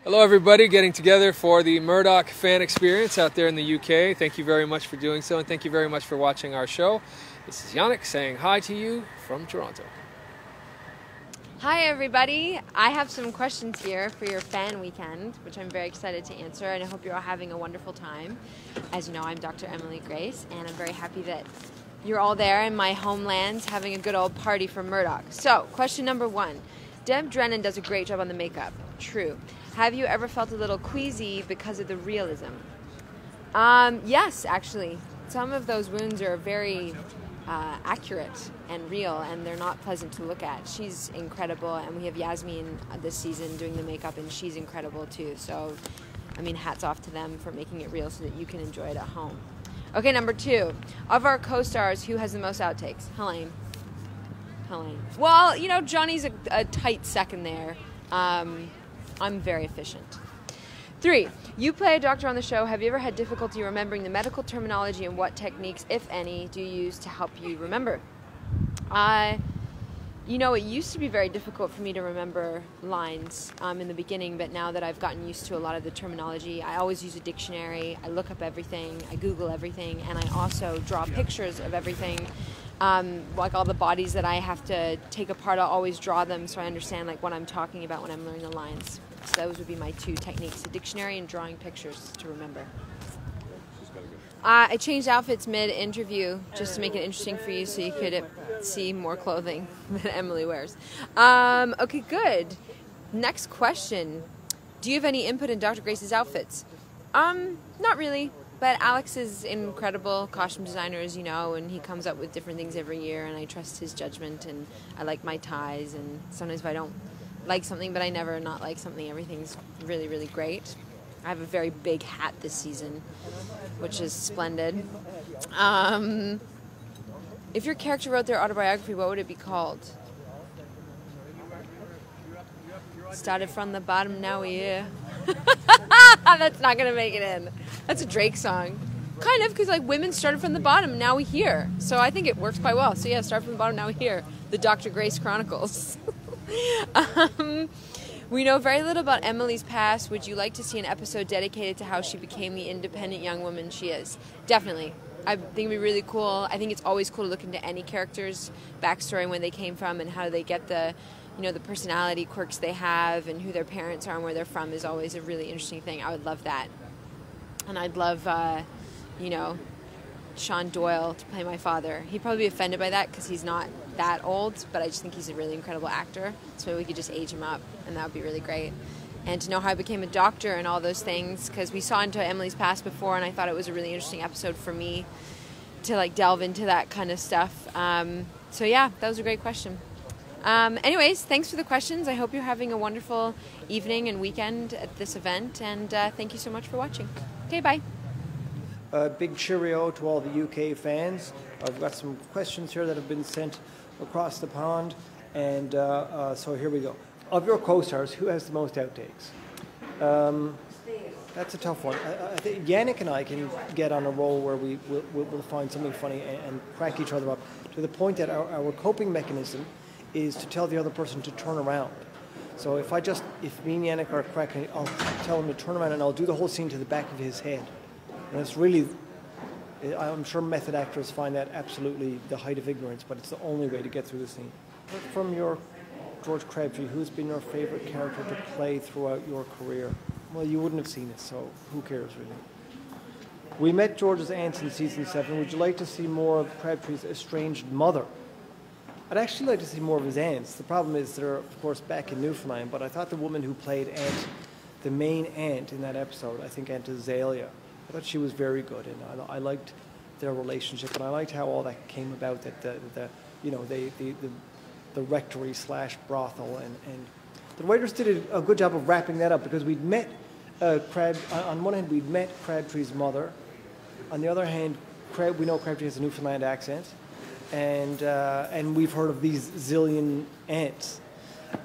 Hello everybody, getting together for the Murdoch fan experience out there in the UK. Thank you very much for doing so, and thank you very much for watching our show. This is Yannick saying hi to you from Toronto. Hi everybody, I have some questions here for your fan weekend, which I'm very excited to answer, and I hope you're all having a wonderful time. As you know, I'm Dr. Emily Grace, and I'm very happy that you're all there in my homeland having a good old party for Murdoch. So, question number one. Deb Drennan does a great job on the makeup. True. Have you ever felt a little queasy because of the realism? Yes, actually. Some of those wounds are very accurate and real, and they're not pleasant to look at. She's incredible, and we have Yasmin this season doing the makeup, and she's incredible too. So, I mean, hats off to them for making it real so that you can enjoy it at home. Okay, number two. Of our co-stars, who has the most outtakes? Helene. Well, you know, Johnny's a tight second there. I'm very efficient. 3, you play a doctor on the show. Have you ever had difficulty remembering the medical terminology, and what techniques, if any, do you use to help you remember? You know, it used to be very difficult for me to remember lines in the beginning, but now that I've gotten used to a lot of the terminology, I always use a dictionary. I look up everything. I Google everything, and I also draw pictures of everything. Like all the bodies that I have to take apart, I'll always draw them so I understand like what I'm talking about when I'm learning the lines. So those would be my 2 techniques, a dictionary and drawing pictures to remember. I changed outfits mid-interview just to make it interesting for you so you could see more clothing that Emily wears. Okay, good. Next question. Do you have any input in Dr. Grace's outfits? Not really. But Alex is incredible costume designer, as you know, and he comes up with different things every year, and I trust his judgment, and I like my ties, and sometimes if I don't like something, but I never not like something, everything's really, really great. I have a very big hat this season, which is splendid. If your character wrote their autobiography, what would it be called? Started from the bottom, now we're here. That's not going to make it in. That's a Drake song. Kind of, because like women started from the bottom, now we here. So I think it works quite well. So yeah, start from the bottom, now we here. The Dr. Grace Chronicles. We know very little about Emily's past. Would you like to see an episode dedicated to how she became the independent young woman she is? Definitely. I think it'd be really cool. I think it's always cool to look into any character's backstory and where they came from and how they get the, you know, the personality quirks they have and who their parents are and where they're from is always a really interesting thing. I would love that. And I'd love, you know, Sean Doyle to play my father. He'd probably be offended by that because he's not that old, but I just think he's a really incredible actor. So maybe we could just age him up, and that would be really great. And to know how I became a doctor and all those things, because we saw into Emily's past before, and I thought it was a really interesting episode for me to like delve into that kind of stuff. So yeah, that was a great question. Anyways, thanks for the questions. I hope you're having a wonderful evening and weekend at this event, and thank you so much for watching. Okay, bye. Big cheerio to all the UK fans. I've got some questions here that have been sent across the pond, and so here we go. Of your co-stars, who has the most outtakes? That's a tough one. I think Yannick and I can get on a roll where we'll find something funny and crack each other up to the point that our coping mechanism is to tell the other person to turn around. So if me and Yannick are cracking, I'll tell him to turn around and I'll do the whole scene to the back of his head. And it's really, I'm sure method actors find that absolutely the height of ignorance, but it's the only way to get through the scene. From your George Crabtree, who's been your favorite character to play throughout your career? Well, you wouldn't have seen it, so who cares really? We met George's aunts in season 7. Would you like to see more of Crabtree's estranged mother? I'd actually like to see more of his aunts. The problem is they're, of course, back in Newfoundland, but I thought the woman who played the main aunt in that episode, I think Aunt Azalea, I thought she was very good, and I liked their relationship, and I liked how all that came about, that the rectory / brothel, and the writers did a good job of wrapping that up, because we'd met on one hand we'd met Crabtree's mother, on the other hand we know Crabtree has a Newfoundland accent, and we've heard of these zillion aunts,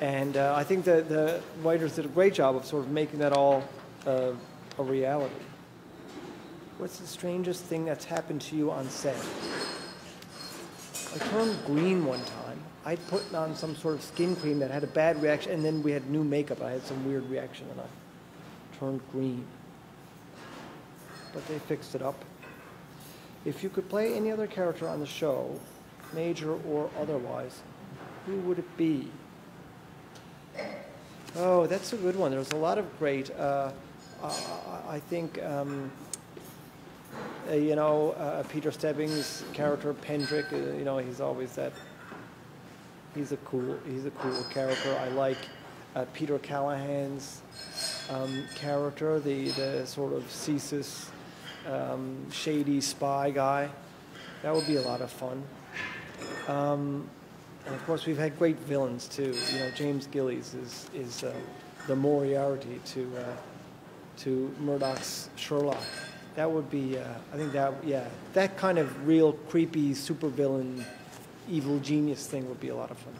and I think that the writers did a great job of sort of making that all a reality. What's the strangest thing that's happened to you on set? I turned green one time. I'd put on some sort of skin cream that had a bad reaction, and then we had new makeup. I had some weird reaction, and turned green. But they fixed it up. If you could play any other character on the show, major or otherwise, who would it be? Oh, that's a good one. There's a lot of great. I think Peter Stebbings' character Pendrick. He's always that. He's a cool character. I like Peter Callahan's character, the sort of CSIS shady spy guy. That would be a lot of fun. And of course, we've had great villains too. James Gillies is the Moriarty to Murdoch's Sherlock. That would be, I think that kind of real creepy supervillain, evil genius thing would be a lot of fun.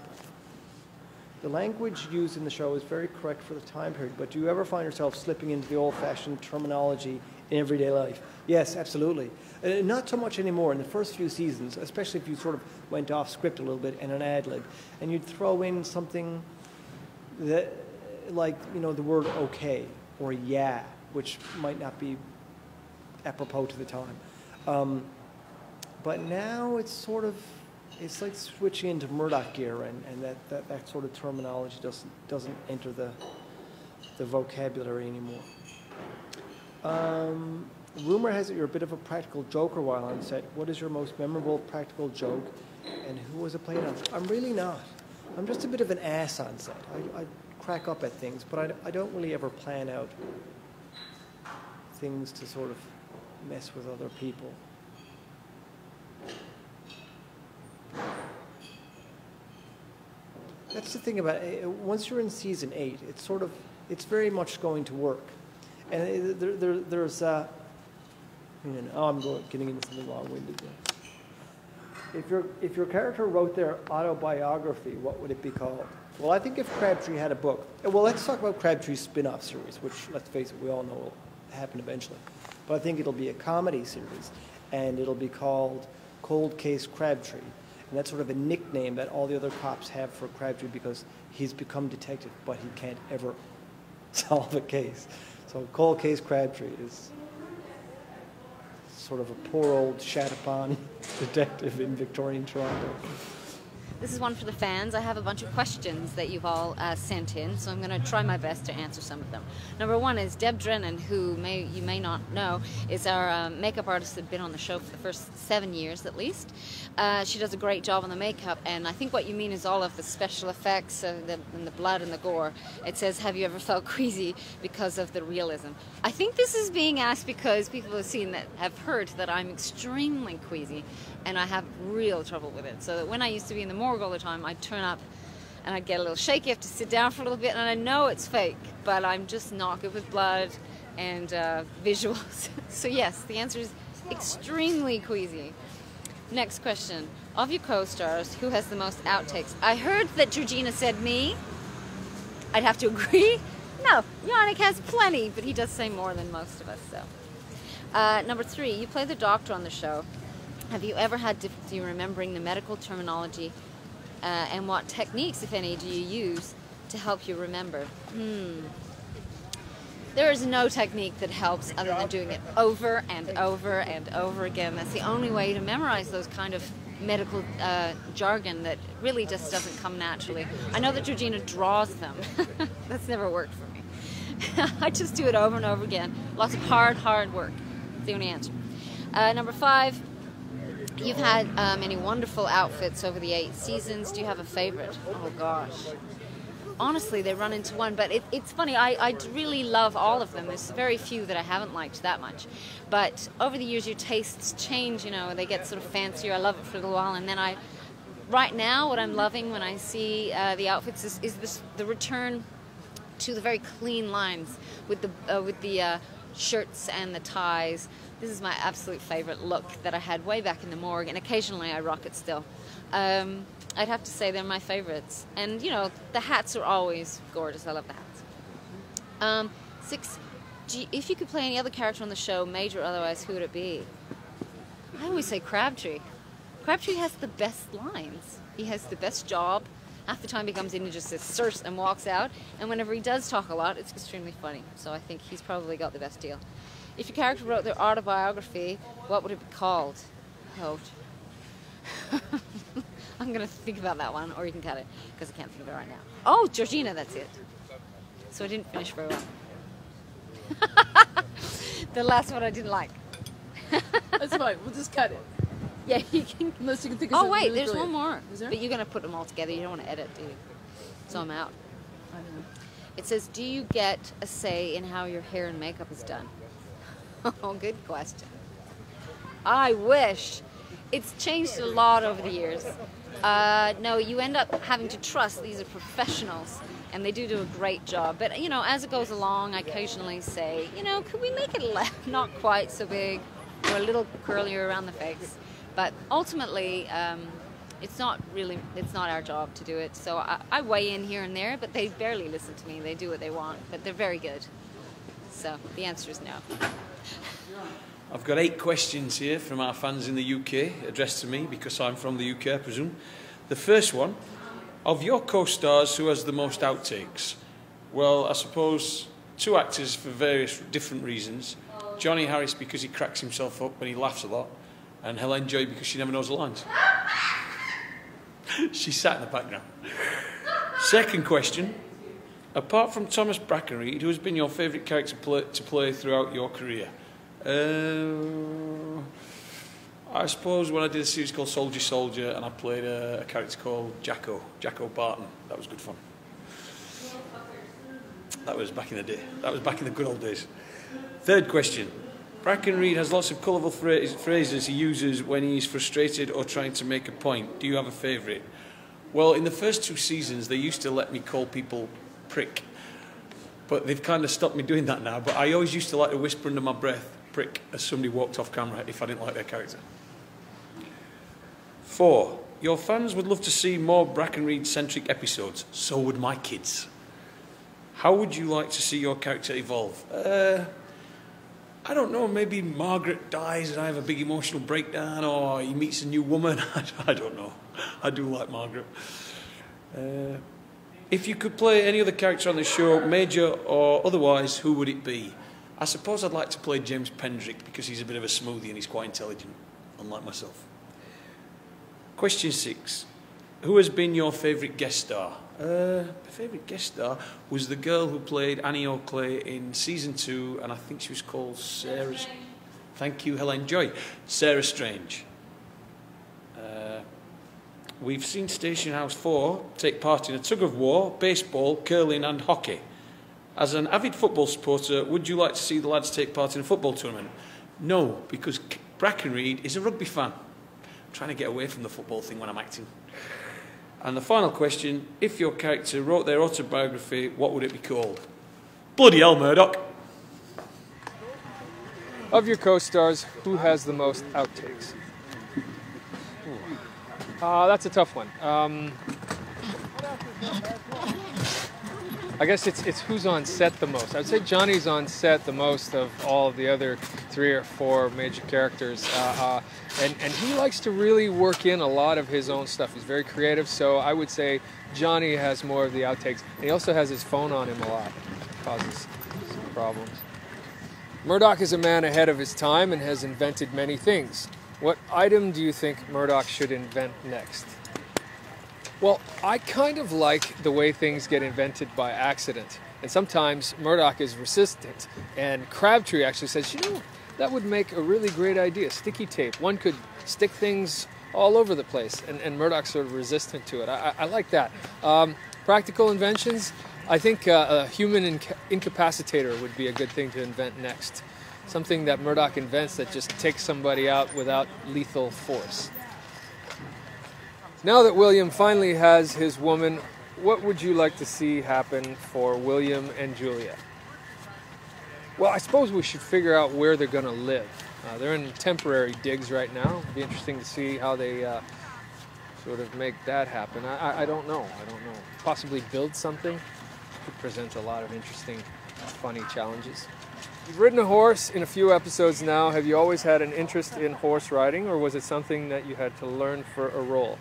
The language used in the show is very correct for the time period, but do you ever find yourself slipping into the old-fashioned terminology in everyday life? Yes, absolutely. Not so much anymore. In the first few seasons, especially if you sort of went off script a little bit and an ad-lib, and you'd throw in something that, like, the word okay or yeah, which might not be apropos to the time. But now it's like switching into Murdoch gear, and that sort of terminology doesn't enter the vocabulary anymore. Rumor has it you're a bit of a practical joker while on set. What is your most memorable practical joke, and who was it played on? I'm really not. I'm just a bit of an ass on set. I crack up at things, but I don't really ever plan out things to sort of mess with other people. That's the thing about it. Once you're in season 8, it's very much going to work, and there's I'm getting into something long-winded there. If your character wrote their autobiography, what would it be called? Well, I think if Crabtree had a book. Well, let's talk about Crabtree's spin-off series, which, let's face it, we all know will happen eventually. But I think it'll be a comedy series, and it'll be called Cold Case Crabtree. And that's sort of a nickname that all the other cops have for Crabtree because he's become detective, but he can't ever solve a case. So Cold Case Crabtree is sort of a poor old shat-upon detective in Victorian Toronto. This is one for the fans. I have a bunch of questions that you've all sent in, so I'm going to try my best to answer some of them. Number one is Deb Drennan, who you may not know, is our makeup artist that had been on the show for the first 7 years at least. She does a great job on the makeup, and I think what you mean is all of the special effects and the blood and the gore. It says, have you ever felt queasy because of the realism? I think this is being asked because people have heard that I'm extremely queasy, and I have real trouble with it. So that when I used to be in the morgue all the time, I'd turn up and I'd get a little shaky, have to sit down for a little bit, and I know it's fake, but I'm just not good with blood and visuals. So yes, the answer is extremely queasy. Next question. Of your co-stars, who has the most outtakes? I heard that Georgina said me. I'd have to agree. No, Yannick has plenty, but he does say more than most of us. So, number 3, you play the doctor on the show. Have you ever had difficulty remembering the medical terminology, and what techniques, if any, do you use to help you remember? There is no technique that helps other than doing it over and over and over again. That's the only way to memorize those kind of medical jargon that really just doesn't come naturally. I know that Georgina draws them. That's never worked for me. I just do it over and over again. Lots of hard work. That's the only answer. Number 5, you've had many wonderful outfits over the 8 seasons. Do you have a favorite? Oh gosh. Honestly, they run into one, but it's funny. I really love all of them. There's very few that I haven't liked that much. But over the years, your tastes change, they get sort of fancier. I love it for a little while, and then right now, what I'm loving when I see the outfits is the return to the very clean lines with the shirts and the ties. This is my absolute favorite look that I had way back in the morgue, and occasionally I rock it still. I'd have to say they're my favorites. And, the hats are always gorgeous. I love the hats. 6, if you could play any other character on the show, major or otherwise, who would it be? I always say Crabtree. Crabtree has the best lines. He has the best job. Half the time he comes in and just says "sirs" and walks out, and whenever he does talk a lot, it's extremely funny. So I think he's probably got the best deal. If your character wrote their autobiography, what would it be called? Oh, I'm going to think about that one, or you can cut it, because I can't think of it right now. Oh, Georgina, that's it. So I didn't finish very well. The last one I didn't like. That's fine. We'll just cut it. Yeah, you can. Unless you can think of Oh, something wait, really there's brilliant. one more. Is there? But you're going to put them all together. You don't want to edit, do you? So I'm out. I don't know. It says, do you get a say in how your hair and makeup is done? Oh, good question. I wish. It's changed a lot over the years. No, you end up having to trust these are professionals, and they do a great job. But, you know, as it goes along, I occasionally say, you know, could we make it not quite so big, or a little curlier around the face? But ultimately, it's not our job to do it. So I weigh in here and there, but they barely listen to me. They do what they want, but they're very good. So the answer is no. I've got 8 questions here from our fans in the UK, addressed to me because I'm from the UK, I presume. The first one, of your co-stars, who has the most outtakes? Well, I suppose 2 actors for various different reasons. Johnny Harris because he cracks himself up and he laughs a lot, and Helen Joy because she never knows the lines. She sat in the background. Second question, apart from Thomas Brackenreed, who has been your favourite character to play throughout your career? I suppose when I did a series called Soldier Soldier and I played a character called Jacko Barton. That was good fun. That was back in the day. That was back in the good old days. Third question. Brackenreed has lots of colourful phrases he uses when he's frustrated or trying to make a point. Do you have a favourite? Well, in the first 2 seasons they used to let me call people prick, but they've kind of stopped me doing that now. But I always used to like to whisper under my breath, prick, as somebody walked off camera if I didn't like their character. 4. Your fans would love to see more Brackenreed-centric episodes. So would my kids. How would you like to see your character evolve? I don't know, maybe Margaret dies and I have a big emotional breakdown, or he meets a new woman. I don't know. I do like Margaret. If you could play any other character on the show, major or otherwise, who would it be? I suppose I'd like to play James Pendrick because he's a bit of a smoothie and he's quite intelligent, unlike myself. Question 6. Who has been your favourite guest star? My favourite guest star was the girl who played Annie Oakley in season 2, and I think she was called Sarah. Thank you, Helen Joy. Sarah Strange. We've seen Station House 4 take part in a tug of war, baseball, curling, and hockey. As an avid football supporter, would you like to see the lads take part in a football tournament? No, because Brackenreed is a rugby fan. I'm trying to get away from the football thing when I'm acting. And the final question, if your character wrote their autobiography, what would it be called? Bloody hell, Murdoch! Of your co-stars, who has the most outtakes? That's a tough one. I guess it's who's on set the most. I would say Johnny's on set the most of all of the other 3 or 4 major characters. And he likes to really work in a lot of his own stuff. He's very creative, so I would say Johnny has more of the outtakes. And he also has his phone on him a lot. Causes some problems. Murdoch is a man ahead of his time and has invented many things. What item do you think Murdoch should invent next? Well, I kind of like the way things get invented by accident. And sometimes Murdoch is resistant. And Crabtree actually says, you know, that would make a really great idea. Sticky tape. One could stick things all over the place. And Murdoch's sort of resistant to it. I like that. Practical inventions. I think a human incapacitator would be a good thing to invent next. Something that Murdoch invents that just takes somebody out without lethal force. Now that William finally has his woman, what would you like to see happen for William and Julia? Well, I suppose we should figure out where they're going to live. They're in temporary digs right now. It'd be interesting to see how they sort of make that happen. I don't know. Possibly build something. Could present a lot of interesting, funny challenges. You've ridden a horse in a few episodes now. Have you always had an interest in horse riding, or was it something that you had to learn for a role?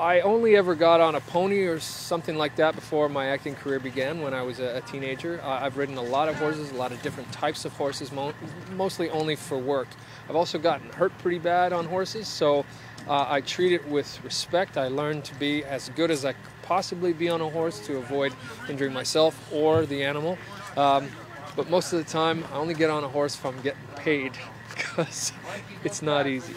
I only ever got on a pony or something like that before my acting career began when I was a teenager. I've ridden a lot of horses, a lot of different types of horses, mostly only for work. I've also gotten hurt pretty bad on horses, so I treat it with respect. I learned to be as good as I could possibly be on a horse to avoid injuring myself or the animal. But most of the time, I only get on a horse if I'm getting paid, because it's not easy.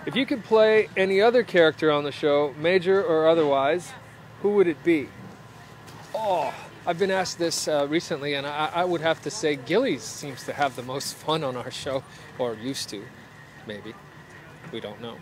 If you could play any other character on the show, major or otherwise, who would it be? Oh, I've been asked this recently, and I would have to say Gillies seems to have the most fun on our show, or used to, maybe. We don't know.